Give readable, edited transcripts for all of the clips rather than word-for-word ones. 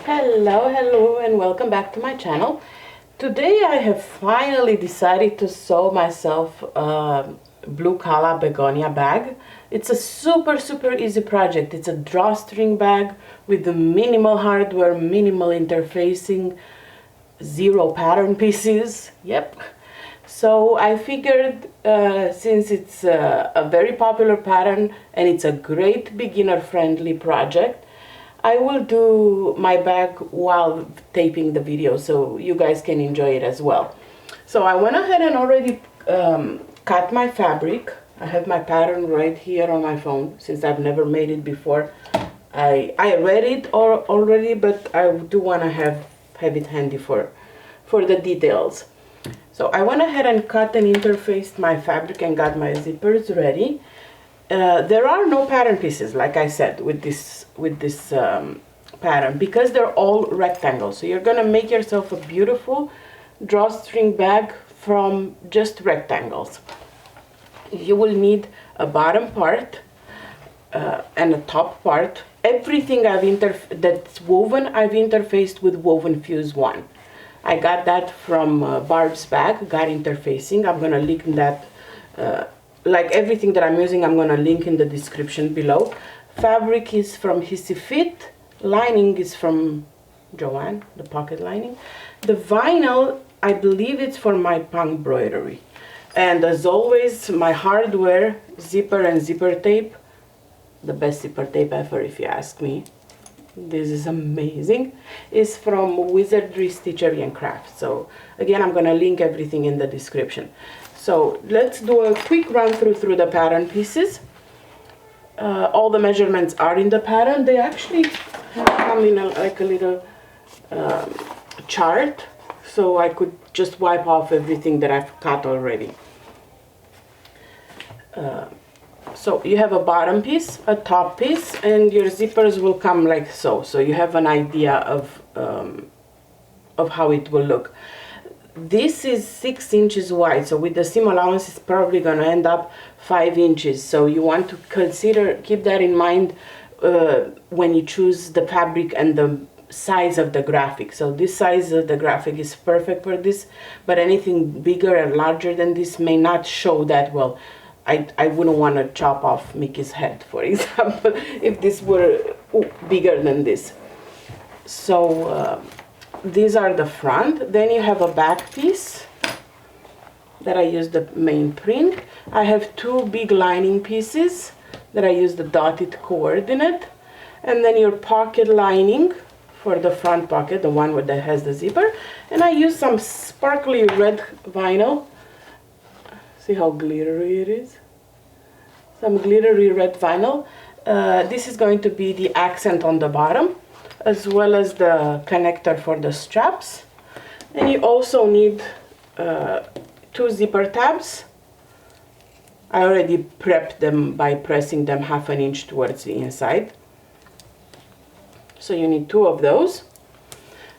Hello and welcome back to my channel. Today I have finally decided to sew myself a blue Calla Begonia bag. It's a super easy project. It's a drawstring bag with the minimal hardware, minimal interfacing, zero pattern pieces. Yep. So I figured since it's a very popular pattern and it's a great beginner friendly project, I will do my bag while taping the video so you guys can enjoy it as well. So I went ahead and already cut my fabric. I have my pattern right here on my phone since I've never made it before. I read it already, but I do want to have it handy for the details. So I went ahead and cut and interfaced my fabric and got my zippers ready. There are no pattern pieces, like I said, with this pattern because they're all rectangles. So you're gonna make yourself a beautiful drawstring bag from just rectangles. You will need a bottom part and a top part. Everything that's woven, I've interfaced with Woven Fuse 1. I got that from Barb's bag, got interfacing. I'm gonna link that. Like everything that I'm using, I'm gonna link in the description below. Fabric is from Hissy Fit. Lining is from Joanne, the pocket lining. The vinyl, I believe it's for my punk embroidery. And as always, my hardware, zipper and zipper tape. The best zipper tape ever, if you ask me. This is amazing. Is from Wizardry Stitchery and Craft. So again, I'm gonna link everything in the description. So let's do a quick run through the pattern pieces. All the measurements are in the pattern. They actually come in like a little chart, so I could just wipe off everything that I've cut already. So you have a bottom piece, a top piece, and your zippers will come like so. So you have an idea of how it will look. This is 6 inches wide, so with the seam allowance it's probably going to end up 5 inches. So you want to keep that in mind when you choose the fabric and the size of the graphic. So this size of the graphic is perfect for this, but anything bigger and larger than this may not show that well. I wouldn't want to chop off Mickey's head, for example, if this were bigger than this. So these are the front. Then you have a back piece that I use the main print. I have 2 big lining pieces that I use the dotted coordinate, and then your pocket lining for the front pocket, the one that has the zipper, and I use some sparkly red vinyl. See how glittery it is? Some glittery red vinyl. This is going to be the accent on the bottom, as well as the connector for the straps. And you also need 2 zipper tabs. I already prepped them by pressing them 1/2 inch towards the inside. So you need 2 of those.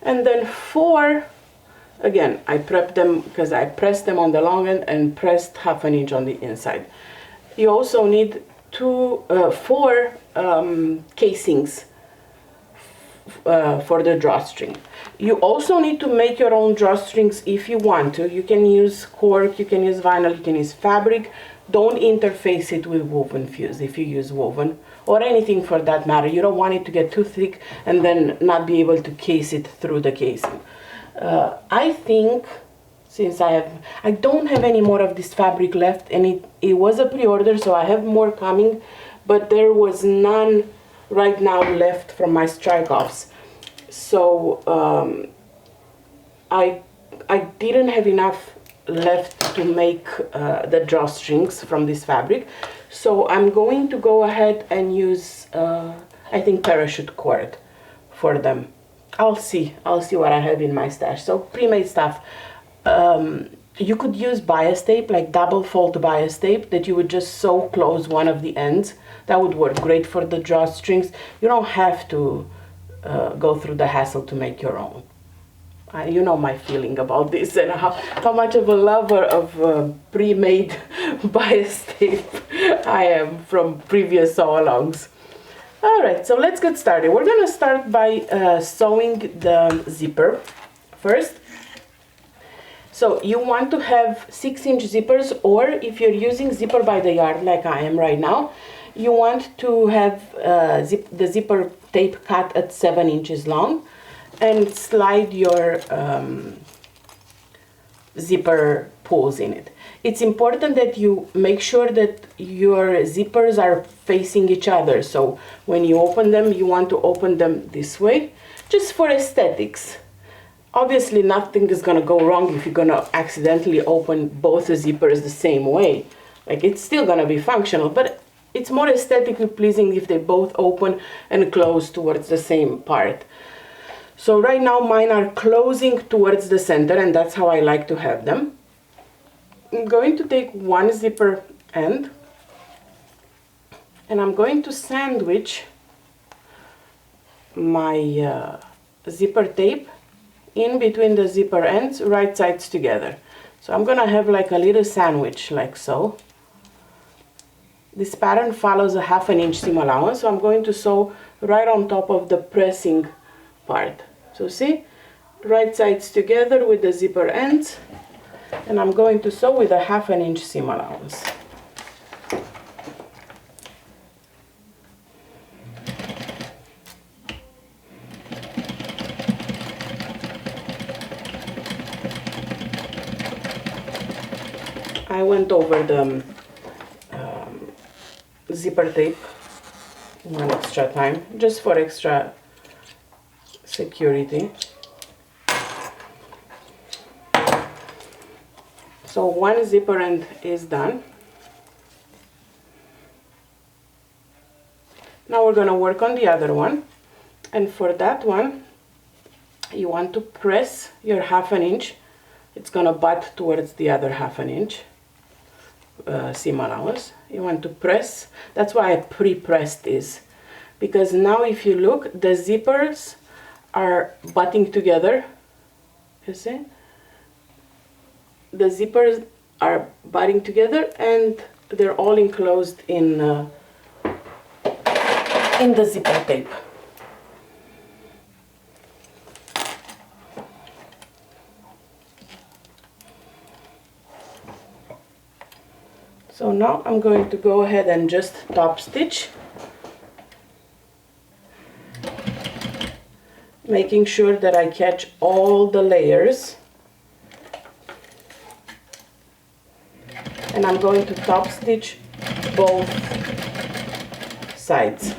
And then 4, again, I prepped them because I pressed them on the long end and pressed 1/2 inch on the inside. You also need 4 casings for the drawstring. You also need to make your own drawstrings if you want to. You can use cork, you can use vinyl, you can use fabric. Don't interface it with Woven Fuse if you use woven, or anything for that matter. You don't want it to get too thick and then not be able to case it through the casing. I think since I don't have any more of this fabric left, and it was a pre-order, so I have more coming, but there was none right now left from my strike-offs. So I didn't have enough left to make the drawstrings from this fabric, so I'm going to go ahead and use I think parachute cord for them. I'll see what I have in my stash. So pre-made stuff. You could use bias tape, like double fold bias tape, that you would just sew close one of the ends. That would work great for the drawstrings. You don't have to go through the hassle to make your own. You know my feeling about this and how much of a lover of pre-made bias tape I am from previous sew-alongs. All right, so let's get started. We're gonna start by sewing the zipper first. So you want to have 6-inch zippers, or if you're using zipper by the yard like I am right now, you want to have the zipper tape cut at 7 inches long and slide your zipper pulls in it. It's important that you make sure that your zippers are facing each other. So when you open them, you want to open them this way, just for aesthetics. Obviously, nothing is gonna go wrong if you're gonna accidentally open both the zippers the same way. Like, it's still gonna be functional, but it's more aesthetically pleasing if they both open and close towards the same part. So right now mine are closing towards the center, and that's how I like to have them. I'm going to take one zipper end and I'm going to sandwich my zipper tape in between the zipper ends, right sides together. So I'm gonna have like a little sandwich, like so. This pattern follows a 1/2 inch seam allowance, so I'm going to sew right on top of the pressing part. So see, right sides together with the zipper ends, and I'm going to sew with a 1/2 inch seam allowance. I went over the zipper tape one extra time, just for extra security. So one zipper end is done. Now we're going to work on the other one, and for that one you want to press your 1/2 inch. It's going to butt towards the other 1/2 inch seam allowance. You want to press. That's why I pre-pressed this, because now if you look, the zippers are butting together. You see? The zippers are butting together and they're all enclosed in the zipper tape. So now I'm going to go ahead and just top stitch, making sure that I catch all the layers. And I'm going to top stitch both sides.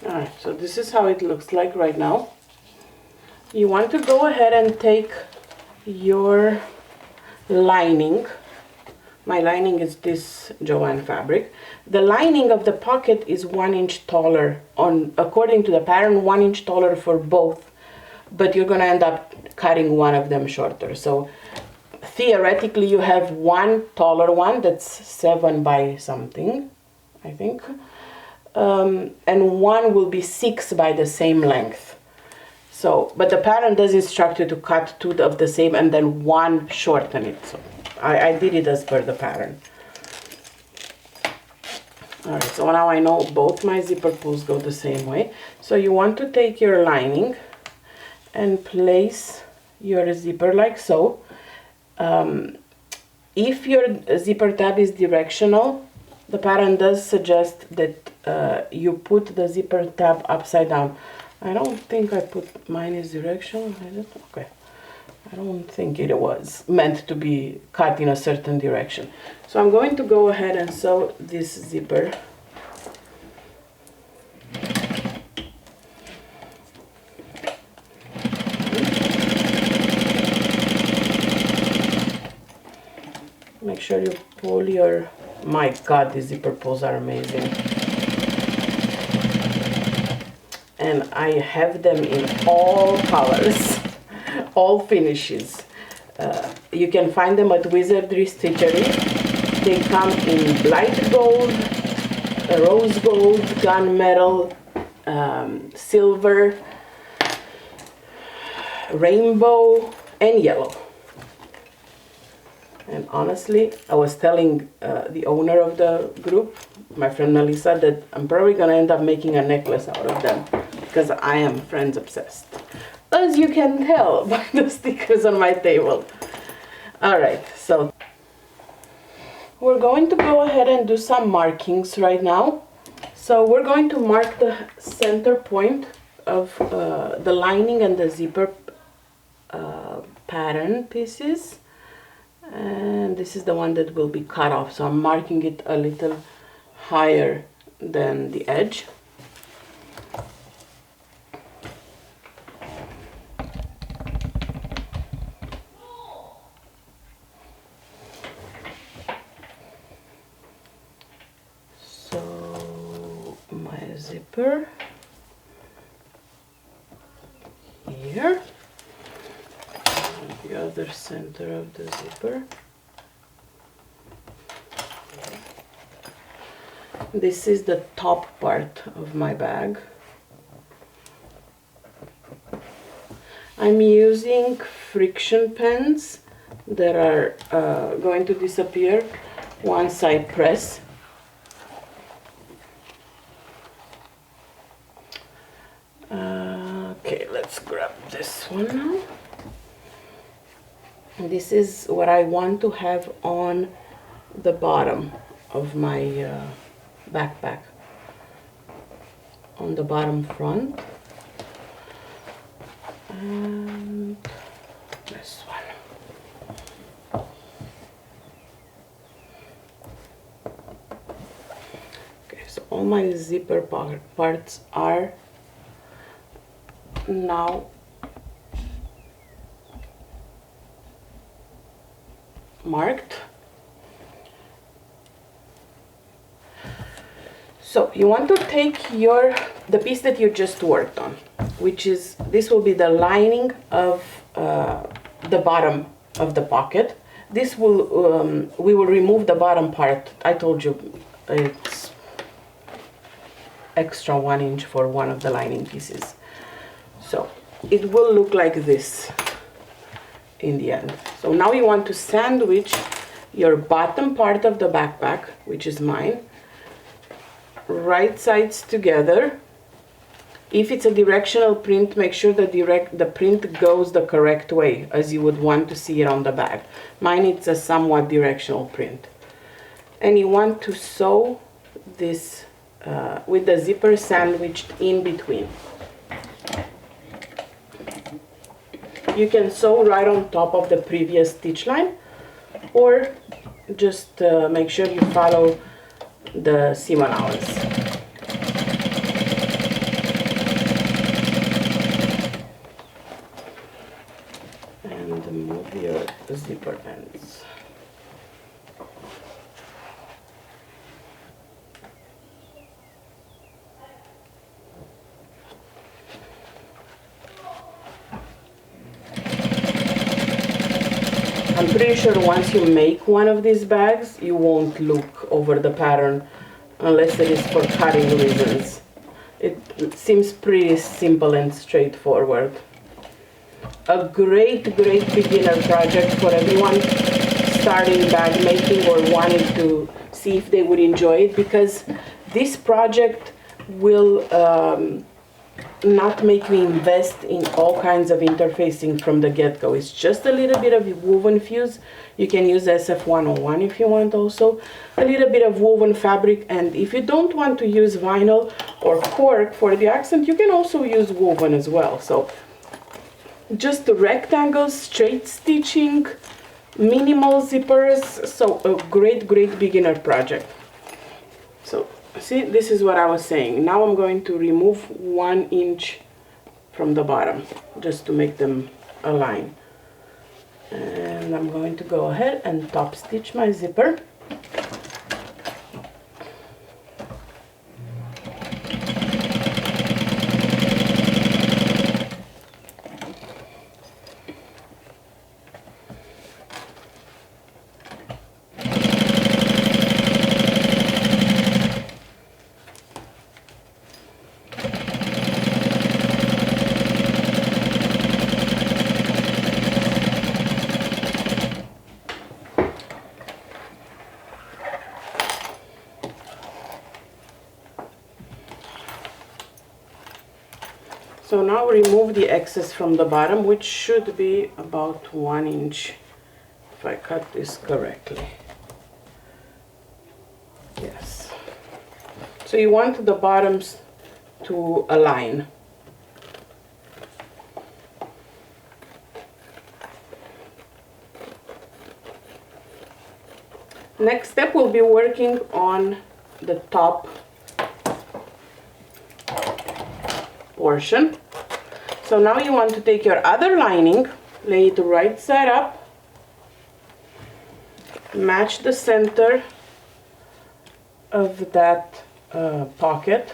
Alright, so this is how it looks like right now. You want to go ahead and take your lining. My lining is this Joanne fabric. The lining of the pocket is 1 inch taller, according to the pattern, 1 inch taller for both, but you're going to end up cutting one of them shorter. So theoretically you have one taller one that's 7 by something, I think. And one will be 6 by the same length. So, but the pattern does instruct you to cut 2 of the same and then one shorten it. So I did it as per the pattern. Alright, so now I know both my zipper pulls go the same way. So you want to take your lining and place your zipper like so. If your zipper tab is directional, the pattern does suggest that you put the zipper tab upside down. I don't think I put mine is directional. Okay. I don't think it was meant to be cut in a certain direction. So I'm going to go ahead and sew this zipper. Make sure you pull your... My God, these zipper pulls are amazing. and I have them in all colors, all finishes. You can find them at Wizardry Stitchery. They come in light gold, rose gold, gunmetal, silver, rainbow, and yellow. And honestly, I was telling the owner of the group, my friend Melissa, that I'm probably gonna end up making a necklace out of them because I am friends obsessed, as you can tell by the stickers on my table. All right, so we're going to go ahead and do some markings right now. So we're going to mark the center point of the lining and the zipper pattern pieces. And this is the one that will be cut off, so I'm marking it a little higher than the edge. So my zipper here, and the other center of the zipper. This is the top part of my bag. I'm using friction pens that are going to disappear once I press. Okay, let's grab this one now. This is what I want to have on the bottom of my backpack, on the bottom front, and this one. Okay, so all my zipper parts are now marked. So you want to take the piece that you just worked on, which is, this will be the lining of the bottom of the pocket. This will, we will remove the bottom part. I told you it's extra 1 inch for one of the lining pieces. So it will look like this in the end. So now you want to sandwich your bottom part of the backpack, which is mine, right sides together. If it's a directional print, make sure that the print goes the correct way as you would want to see it on the bag. Mine, it's a somewhat directional print. And you want to sew this with the zipper sandwiched in between. You can sew right on top of the previous stitch line, or just make sure you follow the seam allowance. And move your zipper ends. I'm pretty sure once you make one of these bags, you won't look over the pattern unless it is for cutting reasons. It seems pretty simple and straightforward. A great beginner project for everyone starting bag making or wanting to see if they would enjoy it, because this project will not make me invest in all kinds of interfacing from the get-go. It's just a little bit of woven fuse. You can use SF101 if you want also. A little bit of woven fabric, and if you don't want to use vinyl or cork for the accent, you can also use woven as well. So just the rectangles, straight stitching, minimal zippers, so a great beginner project. So see, this is what I was saying. Now I'm going to remove 1 inch from the bottom just to make them align. And I'm going to go ahead and top stitch my zipper. So now remove the excess from the bottom, which should be about 1 inch, if I cut this correctly. Yes. So you want the bottoms to align. Next step, we'll be working on the top portion. So now you want to take your other lining, lay it right side up, match the center of that pocket.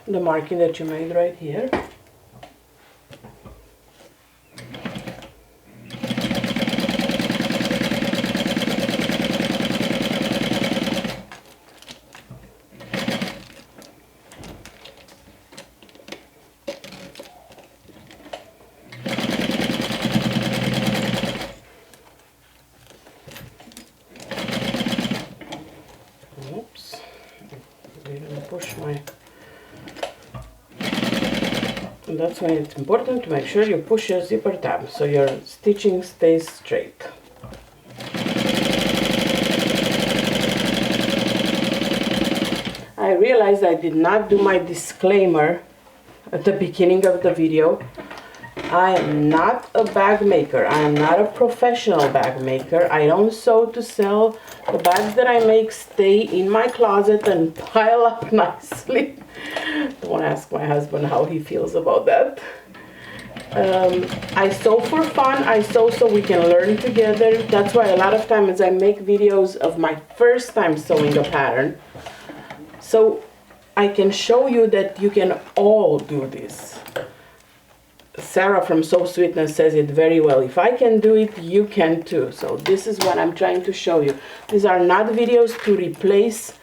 The marking that you made right here. Oops, I didn't push my... And that's why it's important to make sure you push your zipper tab so your stitching stays straight. I realized I did not do my disclaimer at the beginning of the video. I am not a bag maker. I am not a professional bag maker. I don't sew to sell. The bags that I make stay in my closet and pile up nicely. Don't ask my husband how he feels about that. I sew for fun. I sew so we can learn together. That's why a lot of times I make videos of my first time sewing a pattern. So I can show you that you can all do this. Sarah from Sew Sweetness says it very well. If I can do it, you can too. So this is what I'm trying to show you. These are not videos to replace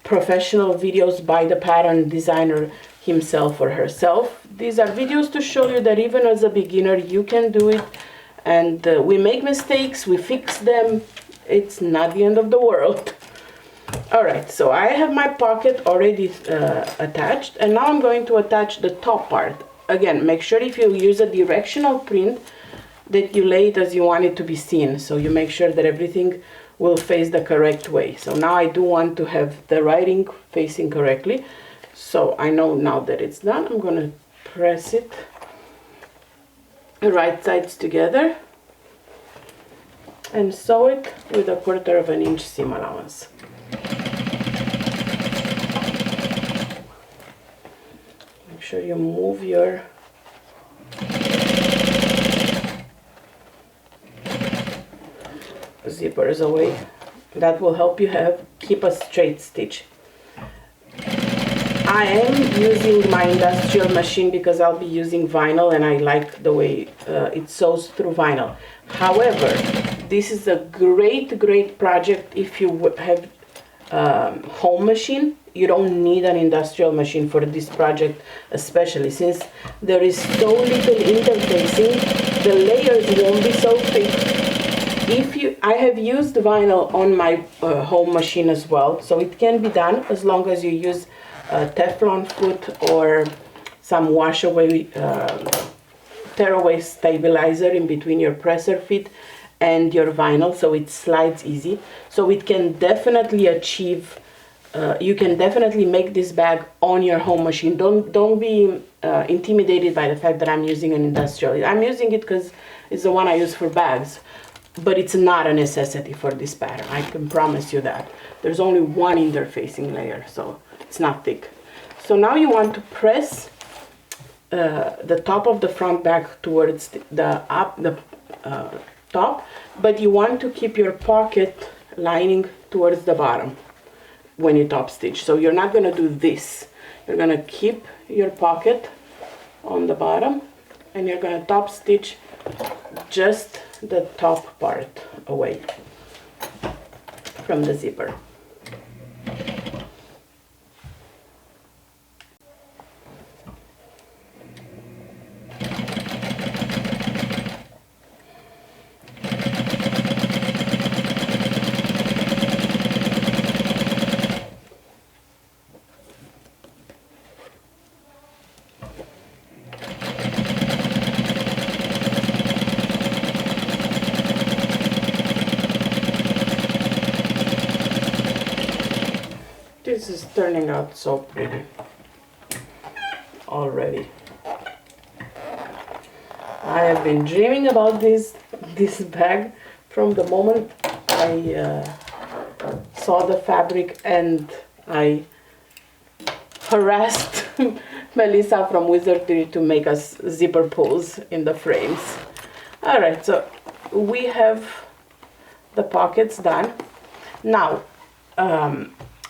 professional videos by the pattern designer himself or herself. These are videos to show you that even as a beginner, you can do it. And we make mistakes, we fix them. It's not the end of the world. Alright, so I have my pocket already attached, and now I'm going to attach the top part. Again, make sure if you use a directional print that you lay it as you want it to be seen, so you make sure that everything will face the correct way. So now I do want to have the writing facing correctly, so I know now that it's done. I'm going to press it right sides together and sew it with 1/4 inch seam allowance. Make sure you move your zippers away. That will help you keep a straight stitch. I am using my industrial machine because I'll be using vinyl and I like the way it sews through vinyl. However, this is a great project if you have home machine. You don't need an industrial machine for this project, especially since there is so little interfacing. The layers won't be so thick. I have used vinyl on my home machine as well, so it can be done as long as you use a Teflon foot or some wash away, tear away stabilizer in between your presser feet and your vinyl, so it slides easy. So it can definitely achieve. You can definitely make this bag on your home machine. Don't be intimidated by the fact that I'm using an industrial. I'm using it because it's the one I use for bags, but it's not a necessity for this pattern. I can promise you that. There's only one interfacing layer, so it's not thick. So now you want to press the top of the front bag towards the top, but you want to keep your pocket lining towards the bottom when you top stitch. So you're not going to do this. You're going to keep your pocket on the bottom and you're going to top stitch just the top part away from the zipper. This is turning out so pretty already. I have been dreaming about this bag from the moment I saw the fabric, and I harassed Melissa from Wizardry to make us zipper pulls in the frames. Alright, so we have the pockets done. Now,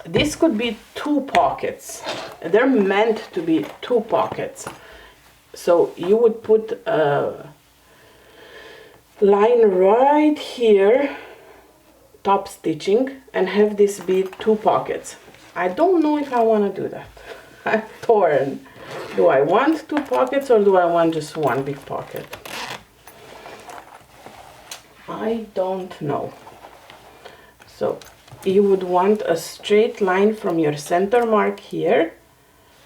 this could be 2 pockets. They're meant to be 2 pockets. So you would put a line right here, top stitching, and have this be 2 pockets. I don't know if I want to do that. I'm torn. Do I want 2 pockets or do I want just 1 big pocket? I don't know. So you would want a straight line from your center mark here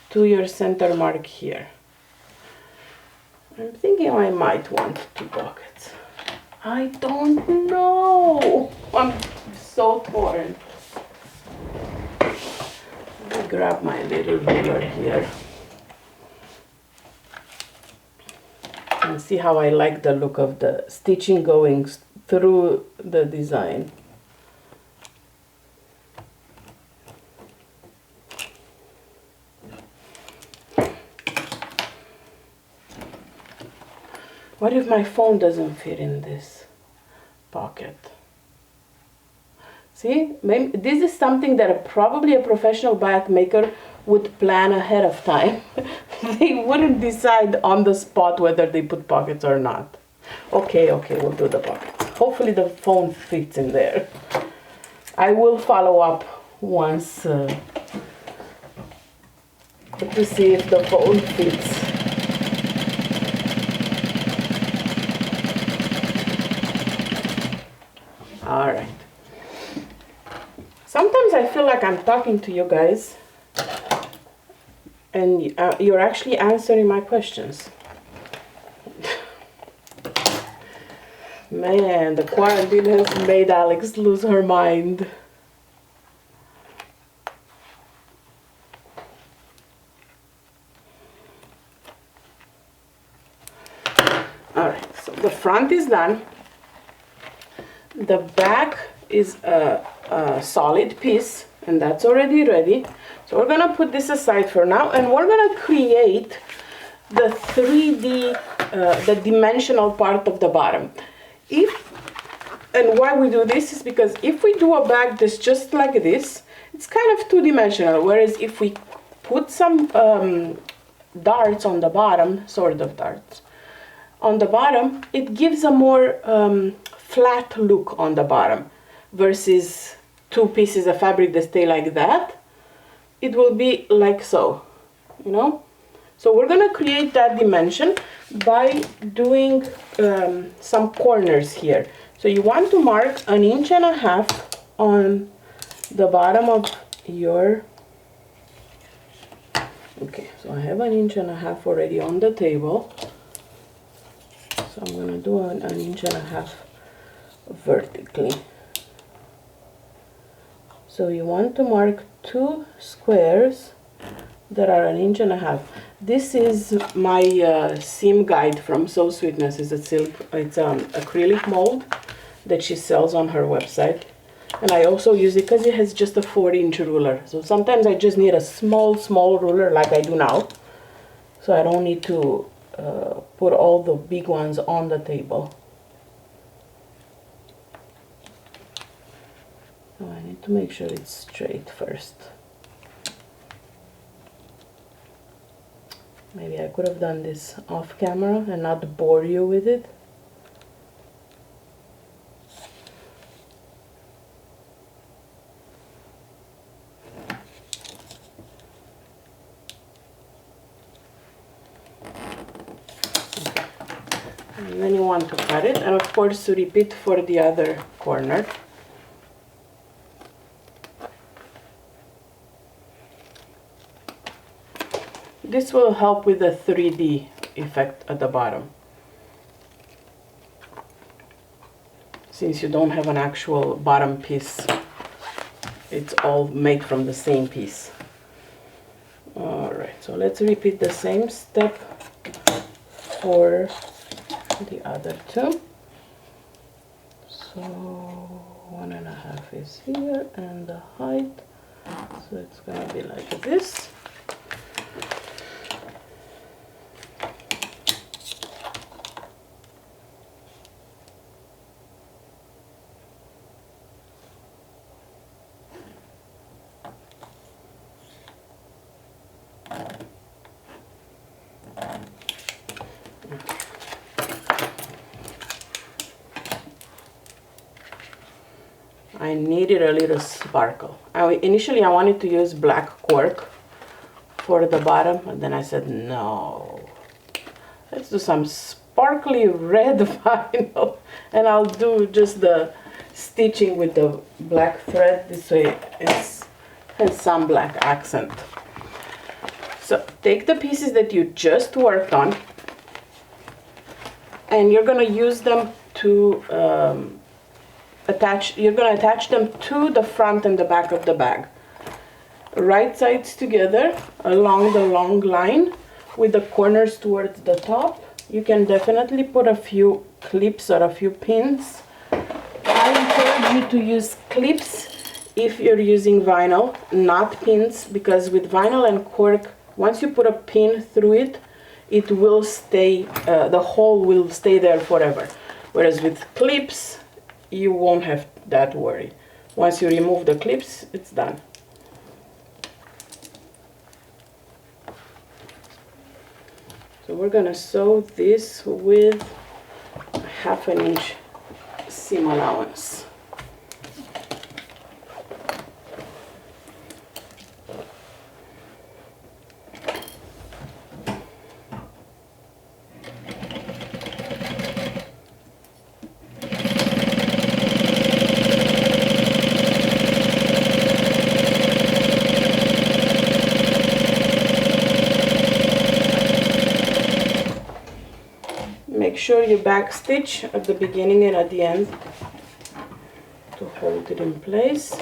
to your center mark here. I'm thinking I might want 2 pockets. I don't know. I'm so torn. Let me grab my little ruler here and see how I like the look of the stitching going through the design. What if my phone doesn't fit in this pocket? See, maybe this is something that probably a professional bag maker would plan ahead of time. They wouldn't decide on the spot whether they put pockets or not. Okay, we'll do the pockets. Hopefully the phone fits in there. I will follow up once to see if the phone fits. All right. Sometimes I feel like I'm talking to you guys and you're actually answering my questions. Man, the quarantine has made Alex lose her mind. All right, so the front is done. The back is a solid piece, and that's already ready. So we're gonna put this aside for now, and we're gonna create the 3D, the dimensional part of the bottom. And why we do this is because if we do a bag that's just like this, it's kind of 2-dimensional, whereas if we put some darts on the bottom, sort of darts, on the bottom, it gives a more flat look on the bottom versus 2 pieces of fabric that stay like that. It will be like so, you know. So we're gonna create that dimension by doing some corners here. So you want to mark 1.5 inches on the bottom of your, okay, so I have 1.5 inches already on the table. So I'm gonna do 1.5 inches vertically. So you want to mark 2 squares that are 1.5 inches. This is my seam guide from Sew Sweetness. It's an acrylic mold that she sells on her website, and I also use it because it has just a 4-inch ruler. So sometimes I just need a small ruler like I do now, so I don't need to put all the big ones on the table. So I need to make sure it's straight first. Maybe I could have done this off camera and not bore you with it. And then you want to cut it, and of course to repeat for the other corner. This will help with the 3D effect at the bottom, since you don't have an actual bottom piece it's all made from the same piece. Alright, so let's repeat the same step for the other two. So 1.5 is here, and the height, so it's gonna be like this. I needed a little sparkle. Initially I wanted to use black cork for the bottom, and then I said no, let's do some sparkly red vinyl, and I'll do just the stitching with the black thread. This way it has some black accent. So take the pieces that you just worked on, and you're gonna use them to you're going to attach them to the front and the back of the bag. Right sides together along the long line with the corners towards the top. You can definitely put a few clips or a few pins. I encourage you to use clips if you're using vinyl, not pins, because with vinyl and cork, once you put a pin through it, it will stay, the hole will stay there forever. Whereas with clips, you won't have that worry. Once you remove the clips, it's done. So we're gonna sew this with a 1/2 inch seam allowance. Make sure you back stitch at the beginning and at the end to hold it in place.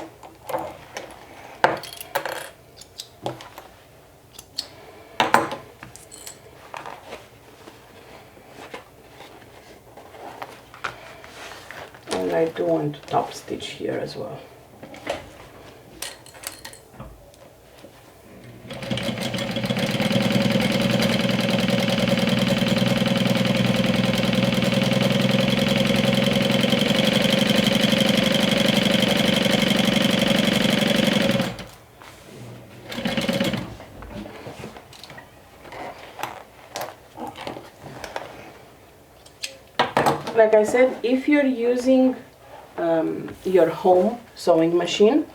And I do want to top stitch here as well. Like I said, if you're using your home sewing machine,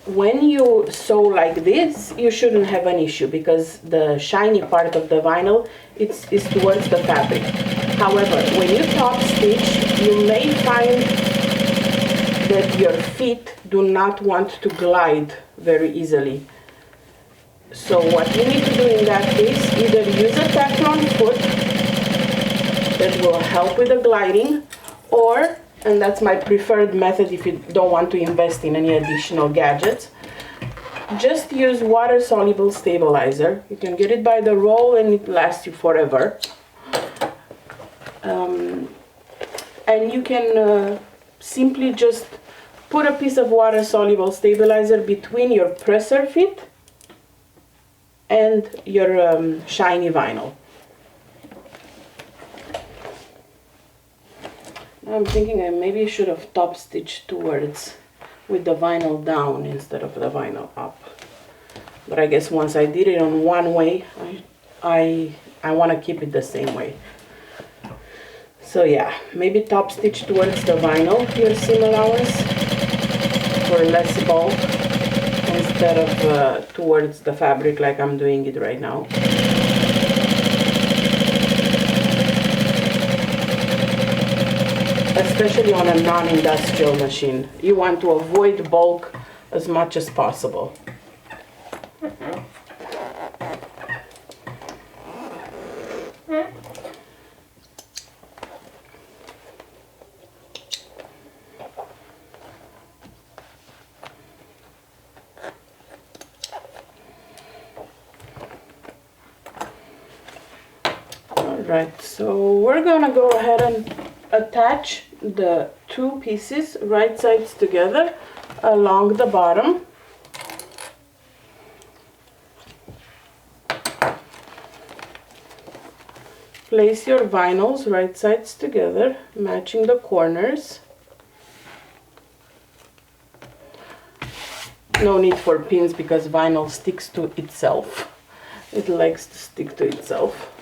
when you sew like this, you shouldn't have an issue because the shiny part of the vinyl is towards the fabric. However, when you top stitch, you may find that your feet do not want to glide very easily. So what you need to do in that case, either use a Teflon foot that will help with the gliding, or, and that's my preferred method if you don't want to invest in any additional gadgets, just use water soluble stabilizer. You can get it by the roll and it lasts you forever. And you can simply just put a piece of water soluble stabilizer between your presser feet and your shiny vinyl. I'm thinking I maybe should have top stitched towards with the vinyl down instead of the vinyl up. But I guess once I did it on one way, I want to keep it the same way. So yeah, maybe top stitch towards the vinyl, your seam allowance, for less bulk instead of towards the fabric like I'm doing it right now. Especially on a non-industrial machine. You want to avoid bulk as much as possible. Right, so we're gonna go ahead and attach the two pieces right sides together along the bottom. Place your vinyls right sides together, matching the corners. No need for pins because vinyl sticks to itself. It likes to stick to itself.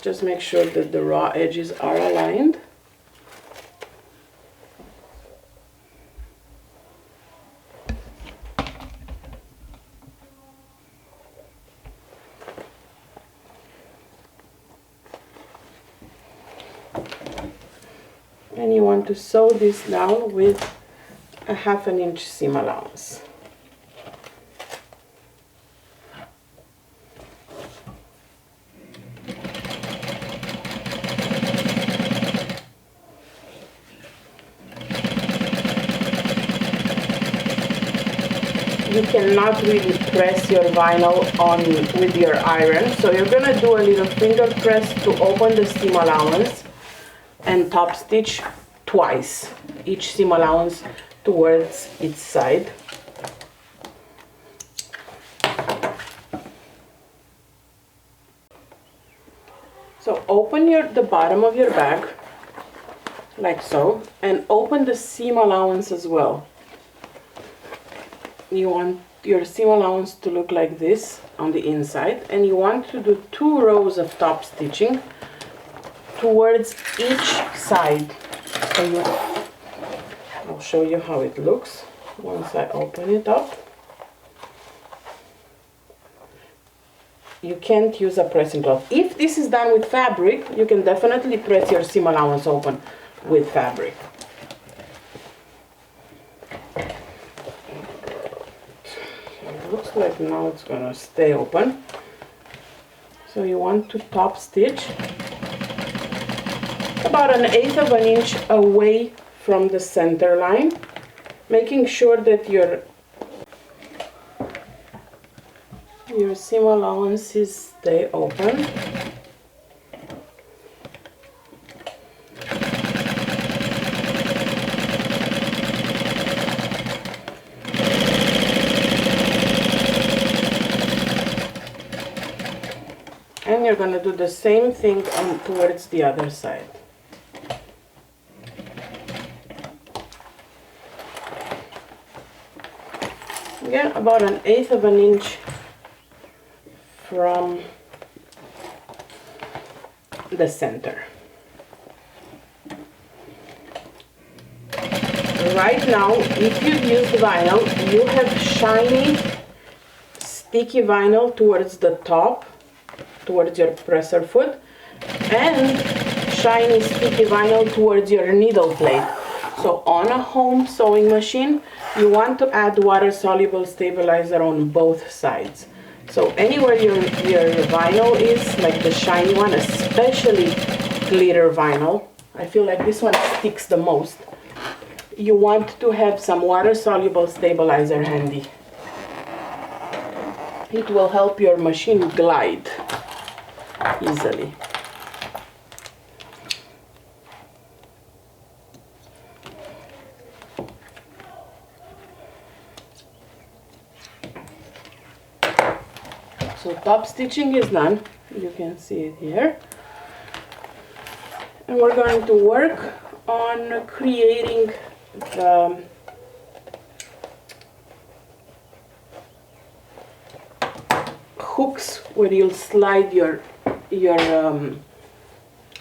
Just make sure that the raw edges are aligned. And you want to sew this down with a 1/2 inch seam allowance. You cannot really press your vinyl on with your iron, so you're gonna do a little finger press to open the seam allowance and top stitch twice, each seam allowance towards its side. So open the bottom of your bag like so, and open the seam allowance as well. You want your seam allowance to look like this on the inside, and you want to do 2 rows of top stitching towards each side. So I'll show you how it looks once I open it up. You can't use a pressing cloth. If this is done with fabric, you can definitely press your seam allowance open with fabric. Looks like now it's gonna stay open. So you want to top stitch about 1/8 of an inch away from the center line, making sure that your seam allowances stay open. And you're going to do the same thing towards the other side. Again, about 1/8 of an inch from the center. Right now, if you've used vinyl, you have shiny, sticky vinyl towards the top, towards your presser foot, and shiny, sticky vinyl towards your needle plate. So on a home sewing machine, you want to add water-soluble stabilizer on both sides. So anywhere your vinyl is, like the shiny one, especially glitter vinyl, I feel like this one sticks the most. You want to have some water-soluble stabilizer handy. It will help your machine glide easily. So top stitching is done. You can see it here. And we're going to work on creating the hooks where you'll slide your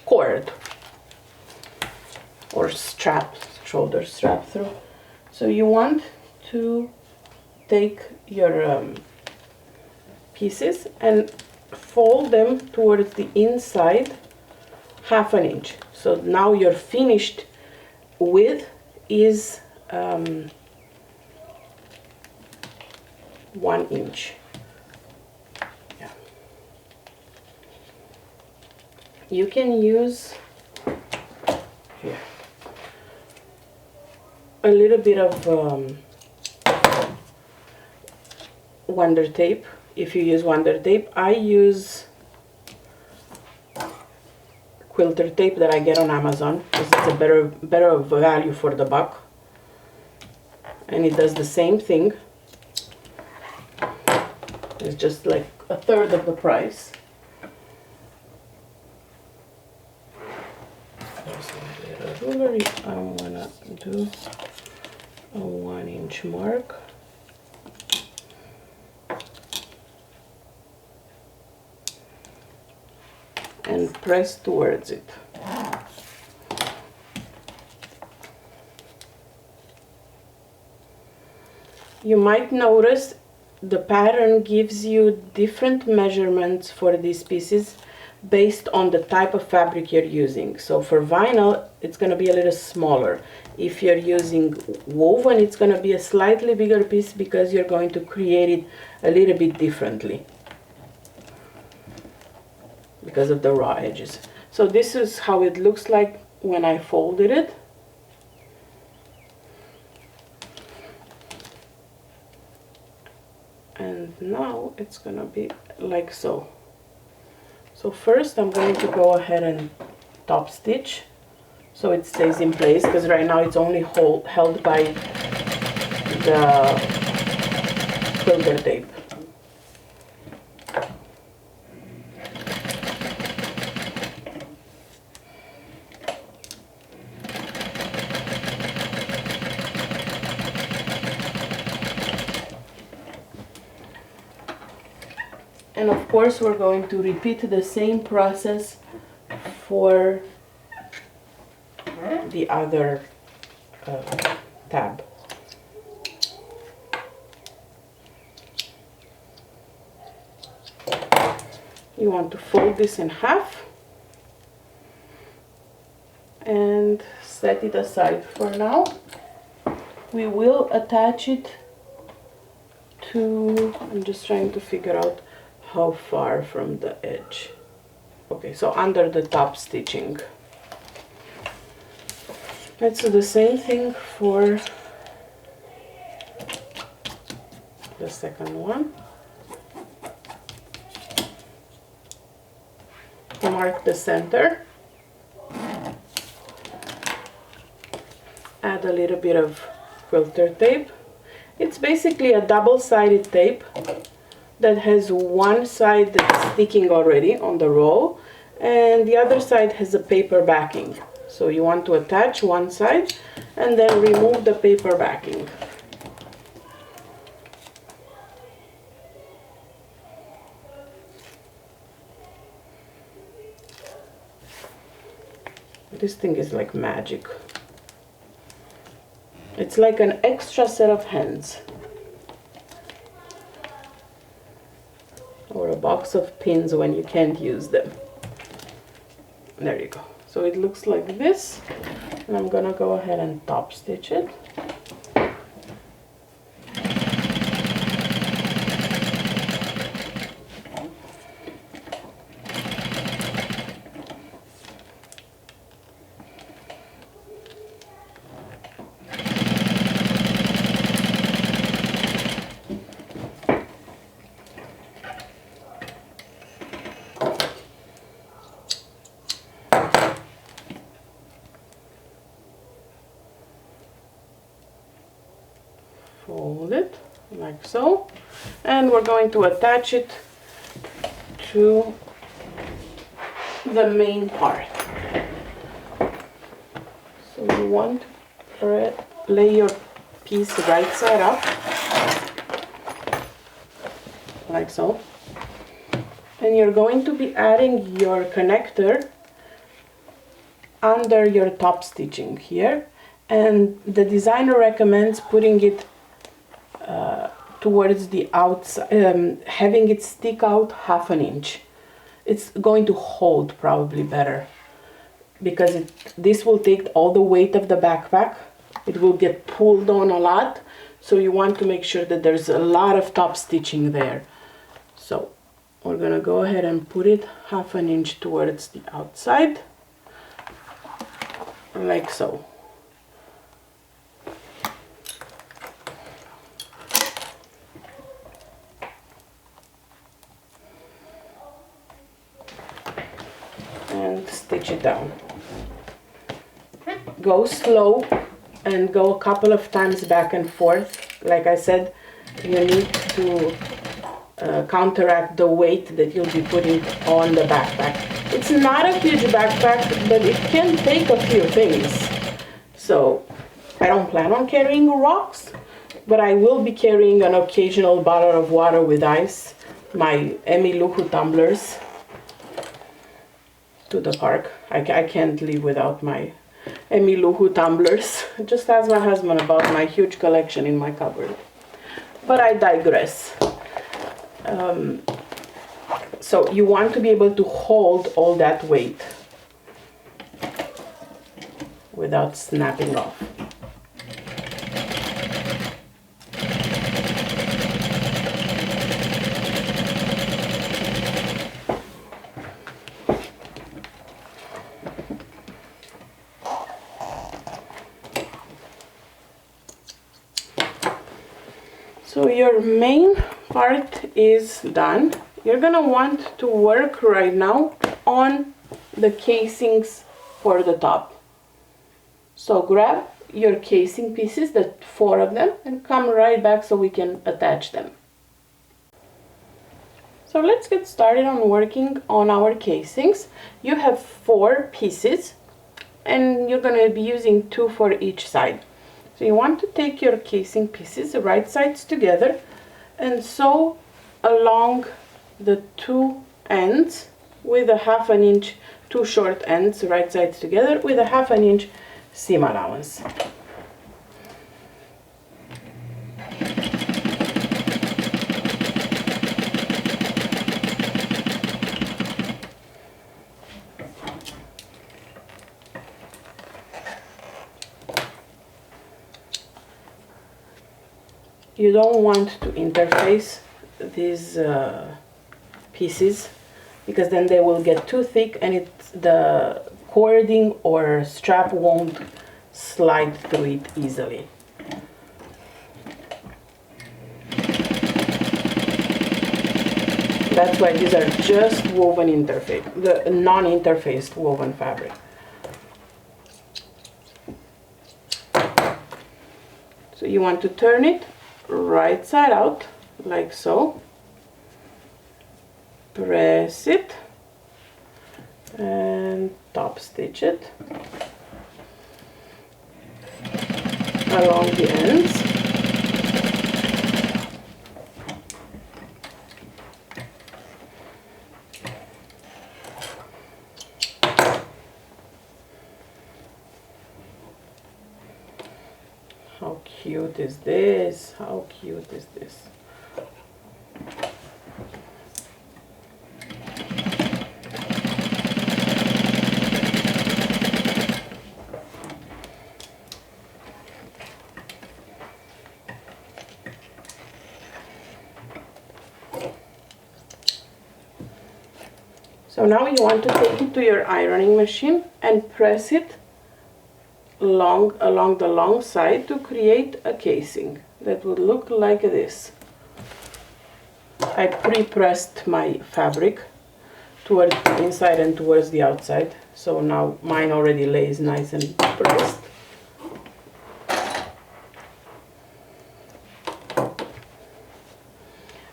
cord or strap, shoulder strap through. So you want to take your pieces and fold them towards the inside 1/2 an inch. So now your finished width is 1 inch. Yeah. You can use here a little bit of Wonder tape. If you use Wonder tape, I use quilter tape that I get on Amazon, because it's a better value for the buck, and it does the same thing. It's just like a third of the price. There's a little ruler. I'm gonna do a 1-inch mark. And press towards it. You might notice the pattern gives you different measurements for these pieces based on the type of fabric you're using. So for vinyl, it's going to be a little smaller. If you're using woven, it's going to be a slightly bigger piece because you're going to create it a little bit differently because of the raw edges. So this is how it looks like when I folded it. And now it's gonna be like so. So first I'm going to go ahead and top stitch so it stays in place, because right now it's only held by the quilter tape. And of course we're going to repeat the same process for the other tab. You want to fold this in half and set it aside for now. We will attach it to, I'm just trying to figure out how far from the edge. Okay, so under the top stitching. Let's do the same thing for the second one. Mark the center. Add a little bit of quilter tape. It's basically a double-sided tape that has one side that's sticking already on the roll and the other side has a paper backing. So you want to attach one side and then remove the paper backing. This thing is like magic. It's like an extra set of hands. Or a box of pins when you can't use them. There you go. So it looks like this, and I'm gonna go ahead and top stitch it. Fold it like so, and we're going to attach it to the main part. So you want to lay your piece right side up, like so, and you're going to be adding your connector under your top stitching here, and the designer recommends putting it towards the outside, having it stick out 1/2 inch. It's going to hold probably better because this will take all the weight of the backpack. It will get pulled on a lot, so you want to make sure that there's a lot of top stitching there. So we're gonna go ahead and put it 1/2 inch towards the outside, like so. And stitch it down. Go slow and go a couple of times back and forth. Like I said, you need to counteract the weight that you'll be putting on the backpack. It's not a huge backpack, but it can take a few things. So I don't plan on carrying rocks, but I will be carrying an occasional bottle of water with ice, my Emiluhu tumblers, to the park. I can't leave without my Emiluhu tumblers. Just ask my husband about my huge collection in my cupboard. But I digress. So you want to be able to hold all that weight without snapping off. So your main part is done. You're gonna want to work right now on the casings for the top. So grab your casing pieces, the 4 of them, and come right back so we can attach them. So let's get started on working on our casings. You have 4 pieces and you're gonna be using 2 for each side. So you want to take your casing pieces, the right sides together, and sew along the 2 ends with a 1/2 inch, 2 short ends, right sides together, with a 1/2 inch seam allowance. You don't want to interface these pieces, because then they will get too thick and the cording or strap won't slide through it easily. That's why these are just woven interface, the non-interfaced woven fabric. So you want to turn it right side out, like so. Press it and top stitch it along the ends. How cute is this? How cute is this? So now you want to take it to your ironing machine and press it along the long side to create a casing that would look like this. I pre-pressed my fabric towards the inside and towards the outside, so now mine already lays nice and pressed.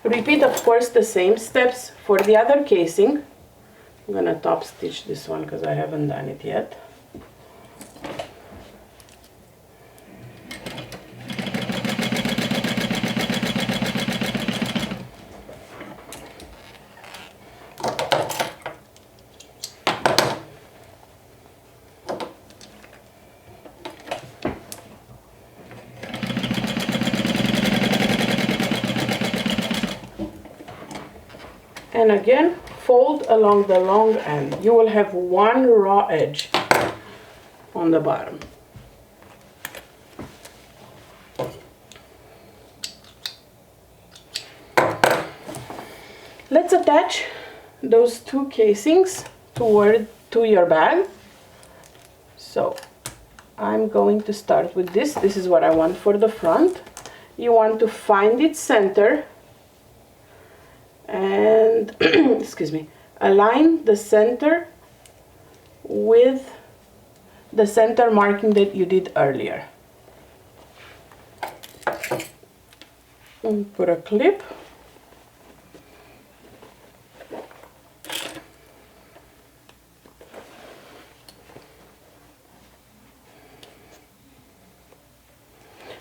Repeat, of course, the same steps for the other casing. I'm gonna top stitch this one because I haven't done it yet. And again, fold along the long end. You will have one raw edge on the bottom. Let's attach those 2 casings to your bag. So I'm going to start with this. This is what I want for the front. You want to find its center and excuse me, align the center with the center marking that you did earlier. And put a clip.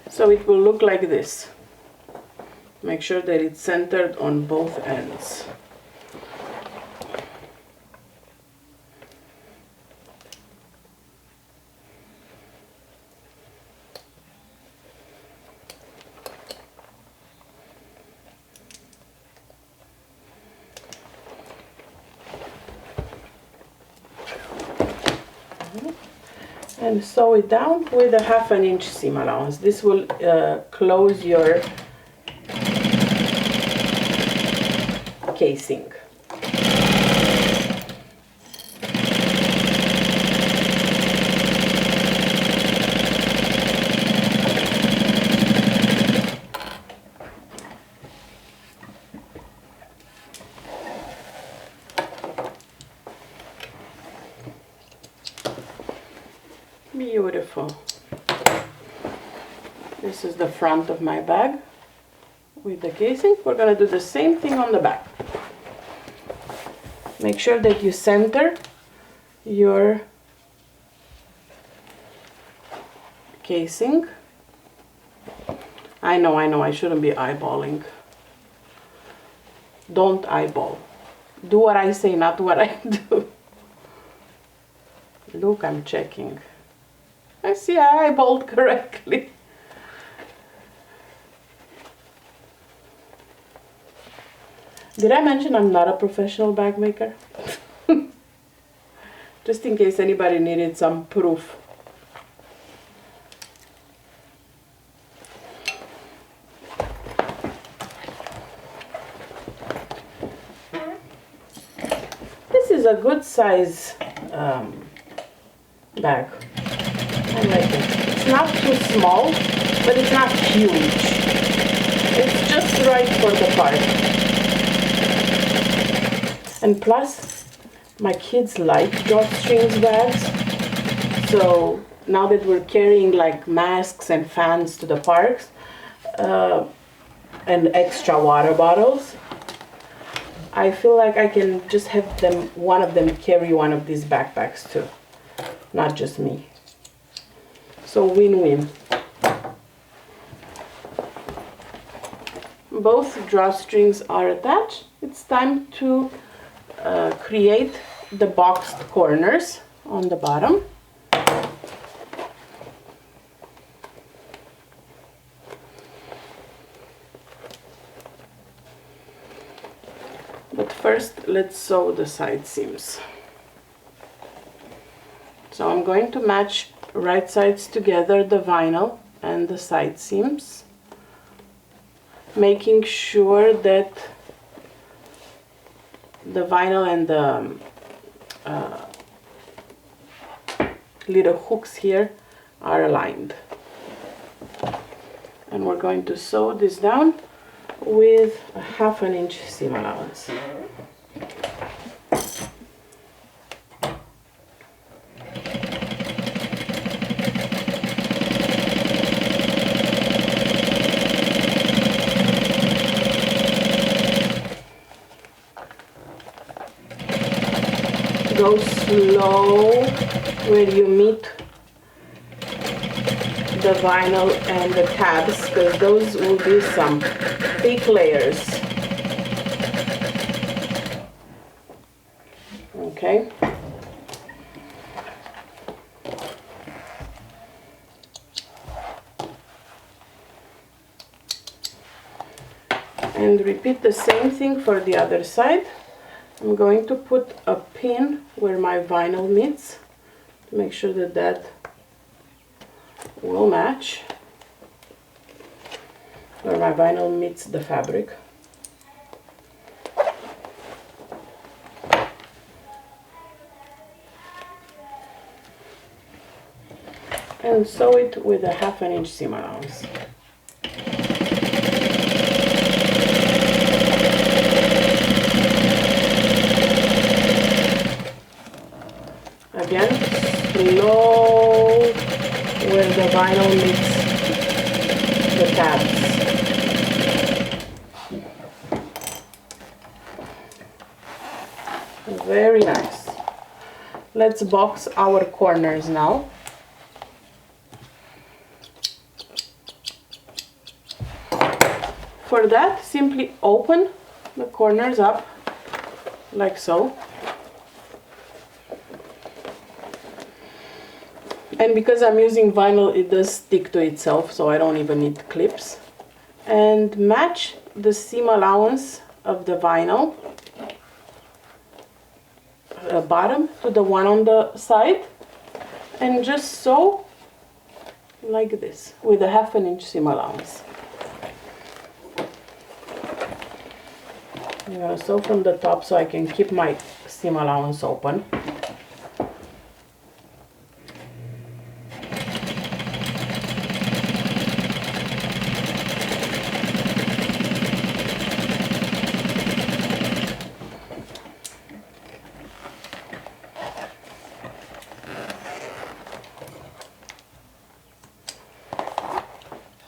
So it will look like this. Make sure that it's centered on both ends. And sew it down with a 1/2 inch seam allowance. This will close your casing. Beautiful. This is the front of my bag with the casing. We're going to do the same thing on the back. Make sure that you center your casing. I know, I shouldn't be eyeballing. Don't eyeball. Do what I say, not what I do. Look, I'm checking. I see I eyeballed correctly. Did I mention I'm not a professional bag maker? Just in case anybody needed some proof. This is a good size bag. I like it. It's not too small, but it's not huge. It's just right for the part. And plus, my kids like drawstrings bags. So now that we're carrying like masks and fans to the parks, and extra water bottles, I feel like I can just have one of them carry one of these backpacks too. Not just me. So win-win. Both drawstrings are attached. It's time to create the boxed corners on the bottom. But first, let's sew the side seams. So I'm going to match right sides together, the vinyl and the side seams, making sure that the vinyl and the little hooks here are aligned. And we're going to sew this down with a 1/2 inch seam allowance. Go slow where you meet the vinyl and the tabs, because those will be some thick layers. Okay. And repeat the same thing for the other side. I'm going to put a pin where my vinyl meets to make sure that that will match, where my vinyl meets the fabric. And sew it with a 1/2 inch seam allowance. Again, where the vinyl meets the tabs. Very nice. Let's box our corners now. For that, simply open the corners up like so. And because I'm using vinyl, it does stick to itself, so I don't even need clips. And match the seam allowance of the vinyl bottom to the one on the side, and just sew like this with a 1/2 inch seam allowance. I'm gonna sew from the top so I can keep my seam allowance open.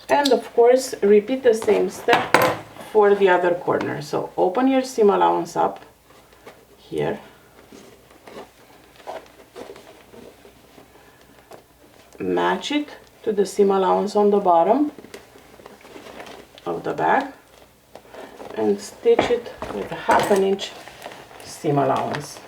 And of course, repeat the same step for the other corner. So open your seam allowance up here, match it to the seam allowance on the bottom of the bag, and stitch it with a 1/2 inch seam allowance.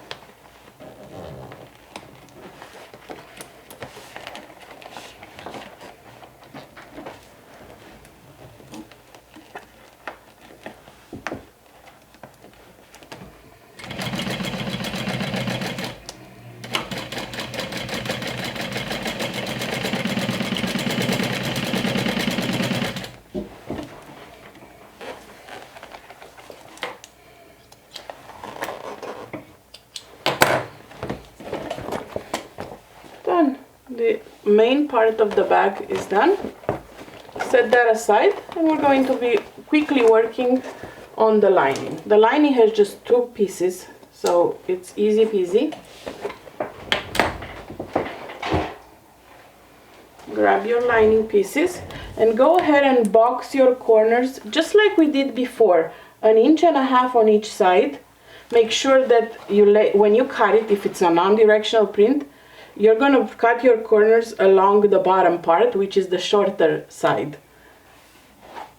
Done. The main part of the bag is done. Set that aside, and we're going to be quickly working on the lining. The lining has just 2 pieces, so it's easy peasy. Grab your lining pieces and go ahead and box your corners just like we did before, 1.5 inches on each side. Make sure that when you cut it, if it's a non-directional print, you're going to cut your corners along the bottom part, which is the shorter side.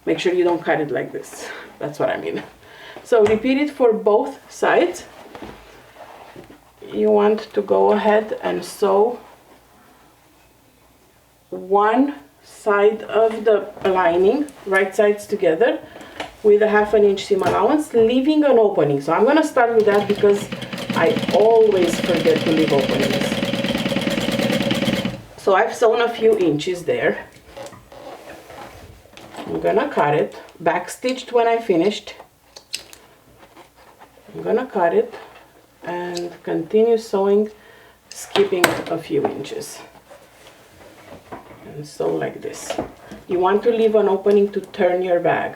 Make sure you don't cut it like this. That's what I mean. So repeat it for both sides. You want to go ahead and sew one side of the lining, right sides together, with a 1/2 inch seam allowance, leaving an opening. So I'm going to start with that because I always forget to leave openings. So I've sewn a few inches there. I'm gonna cut it, back stitched when I finished. I'm gonna cut it and continue sewing, skipping a few inches. And sew like this. You want to leave an opening to turn your bag.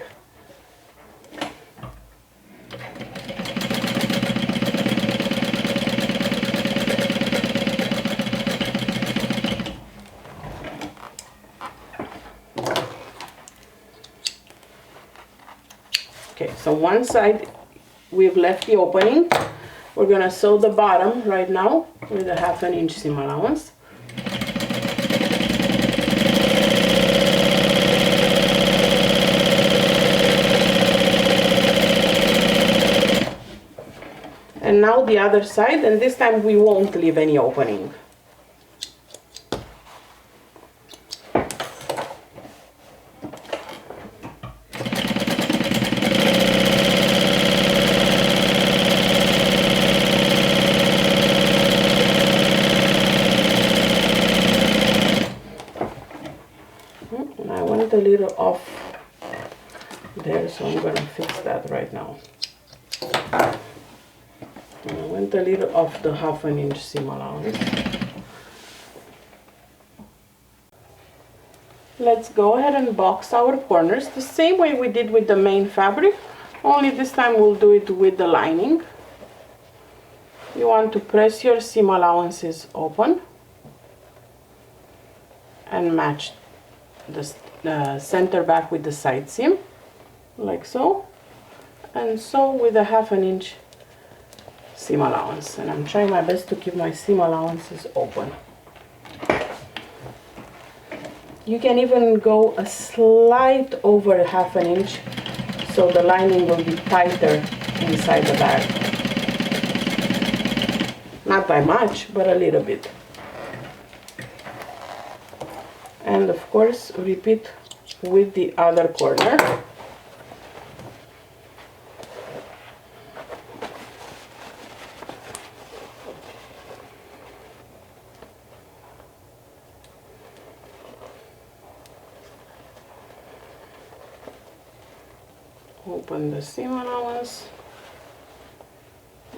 Okay, so one side we've left the opening. We're gonna sew the bottom right now with a 1/2 inch seam allowance. And now the other side, and this time we won't leave any opening. I went a little off there, so I'm gonna fix that right now. I went a little off the 1/2 inch seam allowance. Let's go ahead and box our corners the same way we did with the main fabric, only this time we'll do it with the lining. You want to press your seam allowances open and match the center back with the side seam, like so, and sew with a 1/2 inch seam allowance. And I'm trying my best to keep my seam allowances open. You can even go a slight over 1/2 inch so the lining will be tighter inside the bag. Not by much, but a little bit. And of course, repeat with the other corner. Open the seam allowance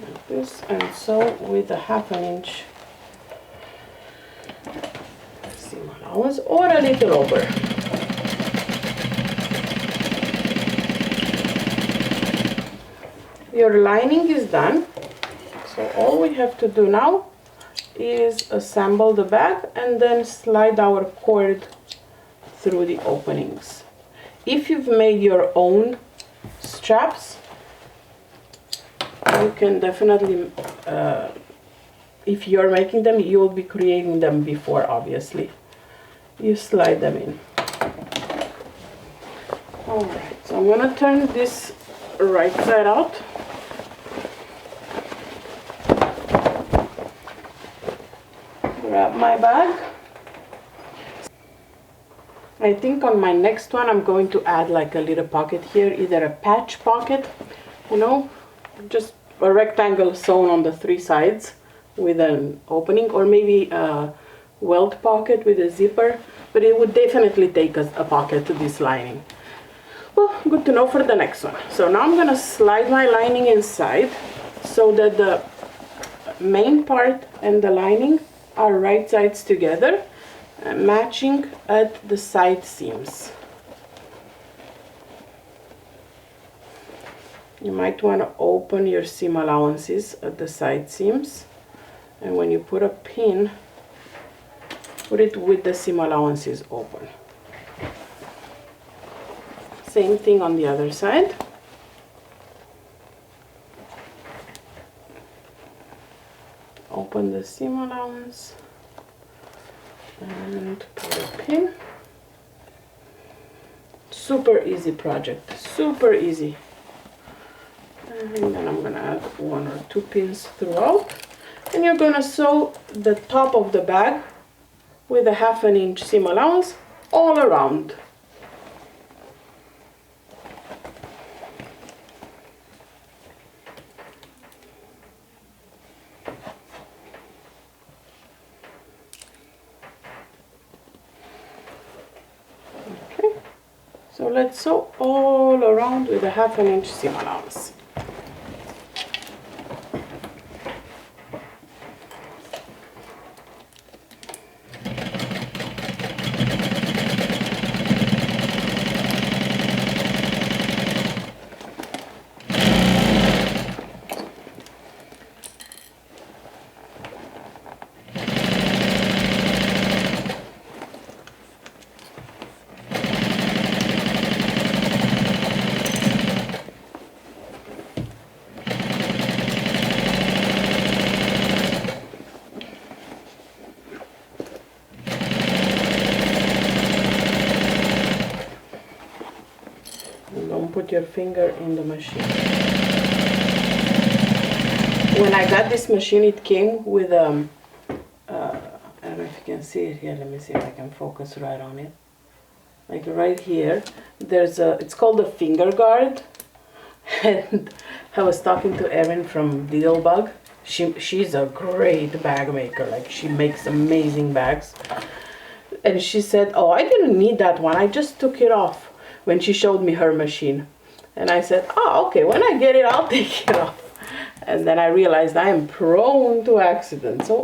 like this and sew with a 1/2 inch seam allowance or a little over. Your lining is done, so all we have to do now is assemble the bag and then slide our cord through the openings. If you've made your own straps, you can definitely, if you're making them, you will be creating them before, obviously. You slide them in. Alright, so I'm gonna turn this right side out. Grab my bag. I think on my next one I'm going to add like a little pocket here, either a patch pocket, you know, just a rectangle sewn on the 3 sides with an opening, or maybe a welt pocket with a zipper, but it would definitely take us a pocket to this lining. Well, good to know for the next one. So now I'm gonna slide my lining inside so that the main part and the lining are right sides together, matching at the side seams. You might want to open your seam allowances at the side seams, and when you put a pin, put it with the seam allowances open. Same thing on the other side. Open the seam allowance and put a pin. Super easy project, super easy. And then I'm gonna add 1 or 2 pins throughout, and you're gonna sew the top of the bag with a 1/2 inch seam allowance all around. So let's sew all around with a 1/2 inch seam allowance. Put your finger in the machine. When I got this machine, it came with I don't know if you can see it here. Let me see if I can focus right on it. Like right here, there's it's called a finger guard. And I was talking to Erin from Diddlebug. She's a great bag maker. Like, she makes amazing bags. And she said, "Oh, I didn't need that one. I just took it off," when she showed me her machine. And I said, "Oh, okay, when I get it, I'll take it off." And then I realized I am prone to accidents. So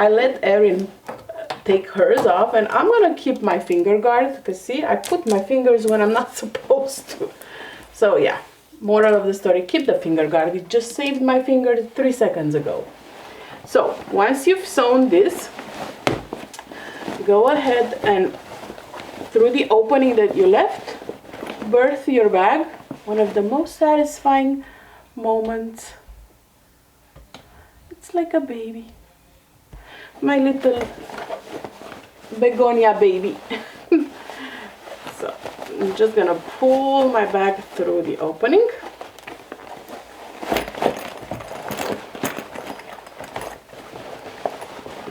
I let Erin take hers off, and I'm gonna keep my finger guard, because see, I put my fingers when I'm not supposed to. So yeah, moral of the story, keep the finger guard. It just saved my finger 3 seconds ago. So once you've sewn this, go ahead and through the opening that you left, birth your bag. One of the most satisfying moments. It's like a baby. My little begonia baby. So I'm just gonna pull my bag through the opening.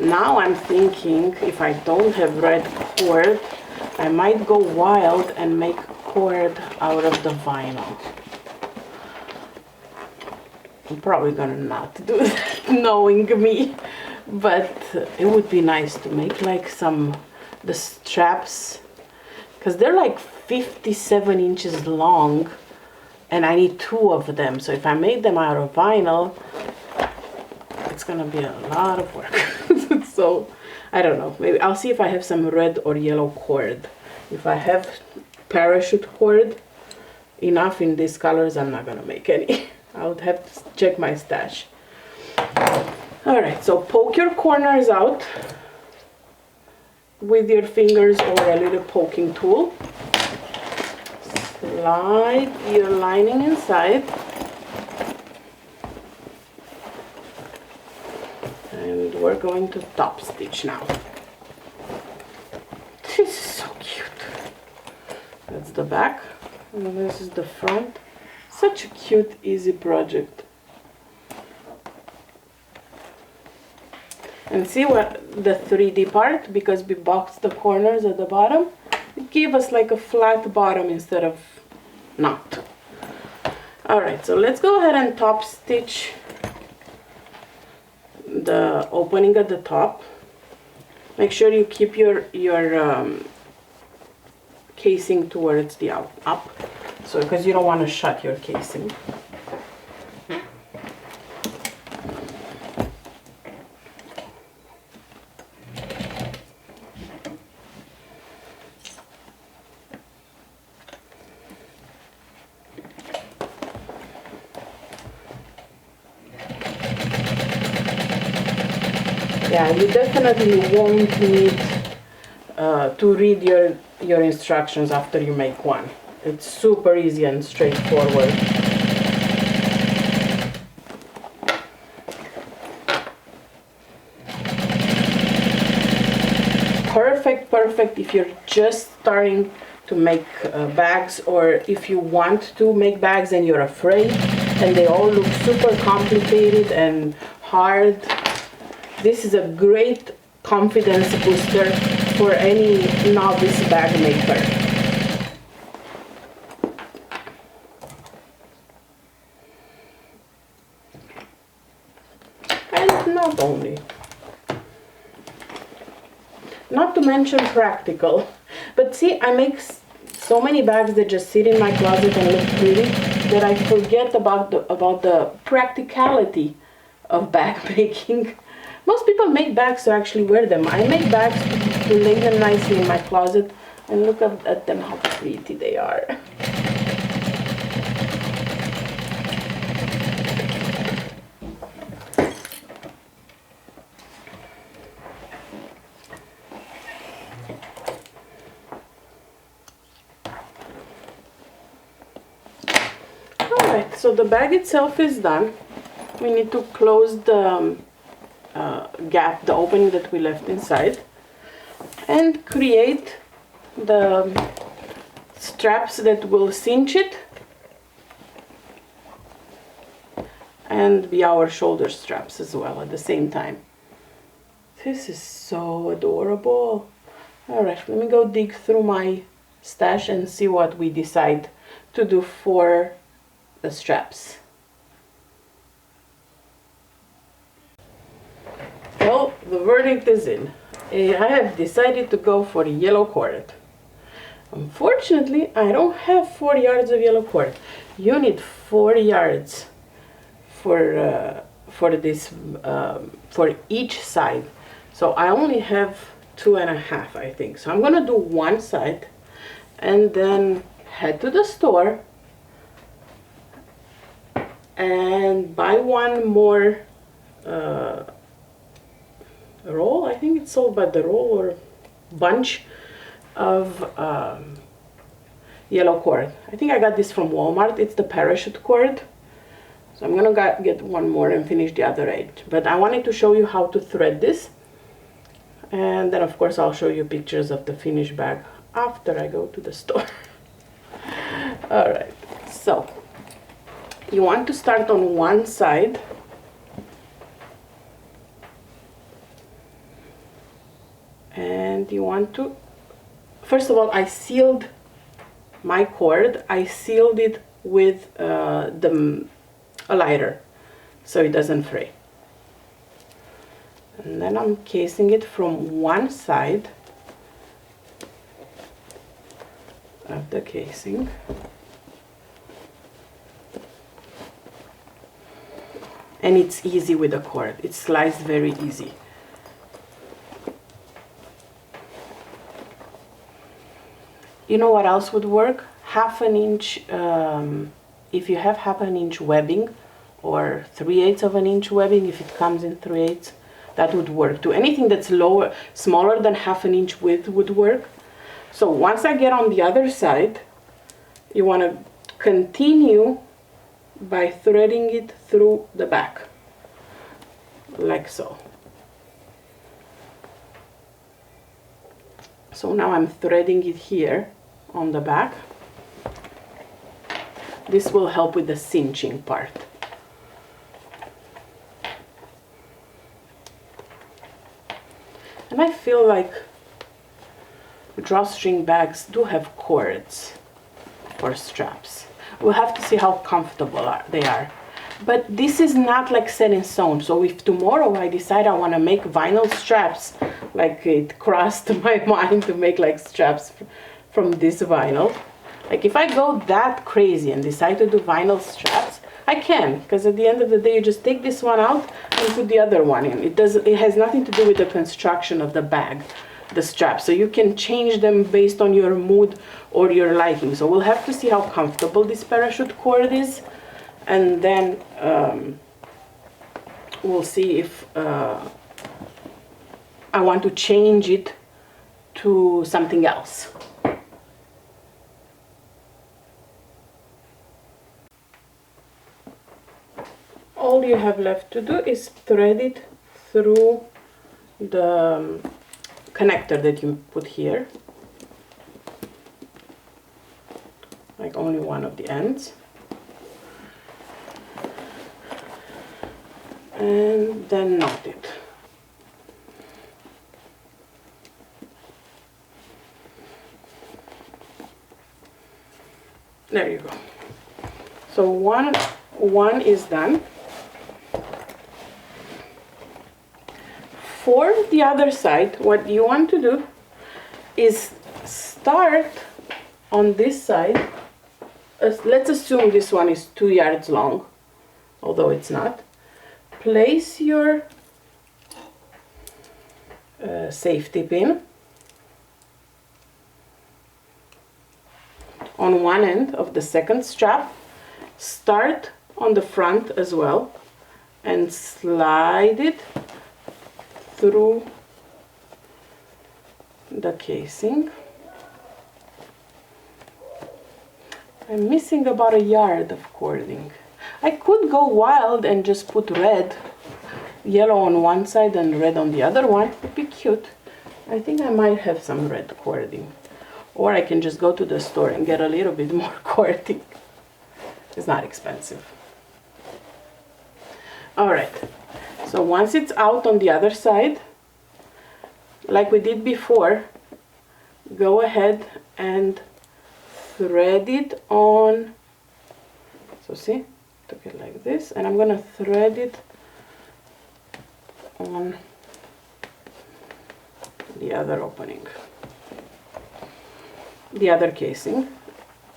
Now I'm thinking if I don't have red cord, I might go wild and make cord out of the vinyl. I'm probably gonna not do that, knowing me, but it would be nice to make like the straps, because they're like 57 inches long and I need 2 of them. So if I made them out of vinyl, it's gonna be a lot of work. So I don't know, maybe I'll see if I have some red or yellow cord. If I have parachute cord enough in these colors, I'm not gonna make any. I would have to check my stash. All right, so poke your corners out with your fingers or a little poking tool. Slide your lining inside. And we're going to top stitch now. This is so cute. That's the back, and this is the front. Such a cute, easy project. And see what the 3D part, because we boxed the corners at the bottom, it gave us like a flat bottom instead of not. All right, so let's go ahead and top stitch the opening at the top. Make sure you keep your casing towards the up, so because you don't want to shut your casing. Yeah, you definitely won't need to read your instructions after you make one. It's super easy and straightforward. Perfect if you're just starting to make bags, or if you want to make bags and you're afraid and they all look super complicated and hard. This is a great confidence booster for any novice bag maker. And not to mention practical. But see, I make so many bags that just sit in my closet and look pretty that I forget about the practicality of bag making. Most people make bags to actually wear them. I make bags to lay them nicely in my closet and look at them, how pretty they are. Alright, so the bag itself is done. We need to close the gap, the opening that we left inside, and create the straps that will cinch it and be our shoulder straps as well at the same time. This is so adorable. Alright, let me go dig through my stash and see what we decide to do for the straps. Well, the verdict is in. I have decided to go for yellow cord. Unfortunately, I don't have 4 yards of yellow cord. You need 4 yards for this for each side. So I only have 2.5, I think. So I'm gonna do one side and then head to the store and buy one more roll. I think it's sold by the roll or bunch of yellow cord. I think I got this from Walmart. It's the parachute cord. So I'm gonna get one more and finish the other edge. But I wanted to show you how to thread this. And then of course I'll show you pictures of the finished bag after I go to the store. Alright, so you want to start on one side. And you want to, first of all, I sealed my cord. I sealed it with a lighter so it doesn't fray. And then I'm casing it from one side of the casing. And it's easy with the cord. It slides very easy. You know what else would work? Half an inch, if you have half an inch webbing, or 3/8 of an inch webbing, if it comes in 3/8, that would work too. Anything that's smaller than half an inch width would work. So once I get on the other side, you want to continue by threading it through the back, like so. So now I'm threading it here on the back. This will help with the cinching part. And I feel like drawstring bags do have cords or straps. We'll have to see how comfortable they are. But this is not like set in stone. So if tomorrow I decide I want to make vinyl straps, like it crossed my mind to make like straps from this vinyl. Like if I go that crazy and decide to do vinyl straps, I can, because at the end of the day you just take this one out and put the other one in. It has nothing to do with the construction of the bag, the straps. So you can change them based on your mood or your liking. So we'll have to see how comfortable this parachute cord is, and then we'll see if I want to change it to something else. All you have left to do is thread it through the connector that you put here, like only one of the ends, and then knot it. There you go. So one is done. For the other side, what you want to do is start on this side. Let's assume this one is 2 yards long, although it's not. Place your safety pin on one end of the second strap. Start on the front as well and slide it through the casing. I'm missing about a yard of cording. I could go wild and just put red, yellow on one side and red on the other one. It would be cute. I think I might have some red cording. Or I can just go to the store and get a little bit more cording. It's not expensive. Alright, so once it's out on the other side, like we did before, go ahead and thread it on. So see, took it like this, and I'm gonna thread it on the other opening, the other casing,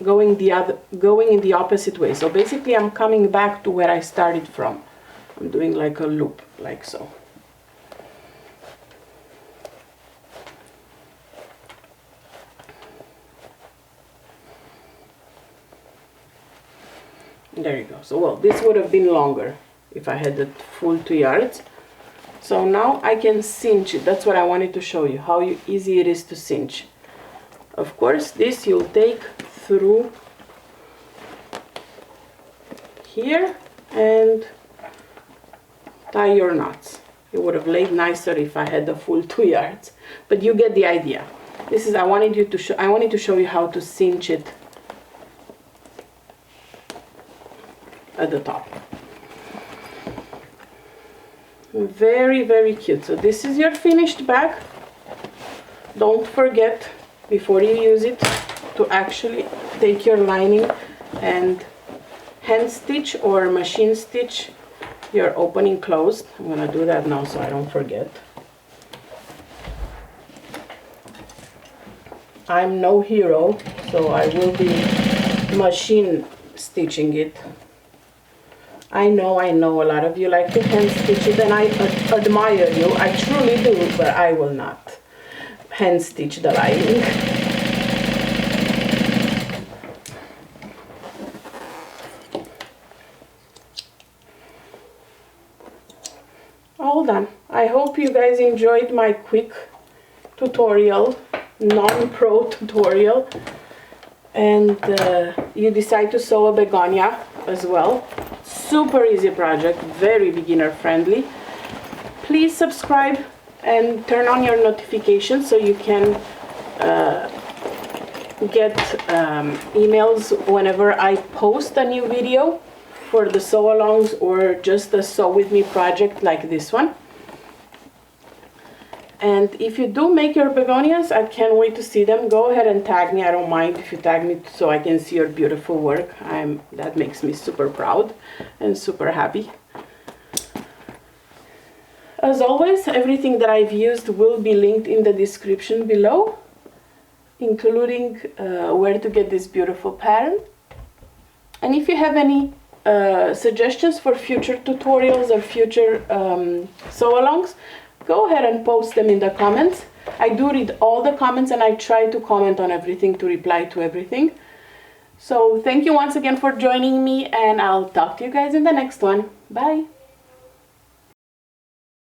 going in the opposite way. So basically I'm coming back to where I started from. I'm doing like a loop, like so. There you go. So well, this would have been longer if I had the full 2 yards. So now I can cinch it. That's what I wanted to show you, how easy it is to cinch. Of course, this you'll take through here and tie your knots. It would have laid nicer if I had the full 2 yards, but you get the idea. This is, I wanted to show you how to cinch it at the top. Very, very cute. So this is your finished bag. Don't forget, before you use it, to actually take your lining and hand stitch or machine stitch your opening closed. I'm gonna do that now so I don't forget. I'm no hero, so I will be machine stitching it. I know a lot of you like to hand stitch it, and I admire you. I truly do, but I will not hand stitch the lining. All done. I hope you guys enjoyed my quick tutorial, non-pro tutorial, and you decide to sew a begonia as well. Super easy project, very beginner friendly. Please subscribe and turn on your notifications so you can get emails whenever I post a new video for the sew alongs or just a sew with me project like this one. And if you do make your begonias, I can't wait to see them. Go ahead and tag me. I don't mind if you tag me so I can see your beautiful work. That makes me super proud and super happy. As always, everything that I've used will be linked in the description below, including where to get this beautiful pattern. And if you have any suggestions for future tutorials or future sew-alongs, go ahead and post them in the comments. I do read all the comments and I try to comment on everything, to reply to everything. So thank you once again for joining me, and I'll talk to you guys in the next one. Bye!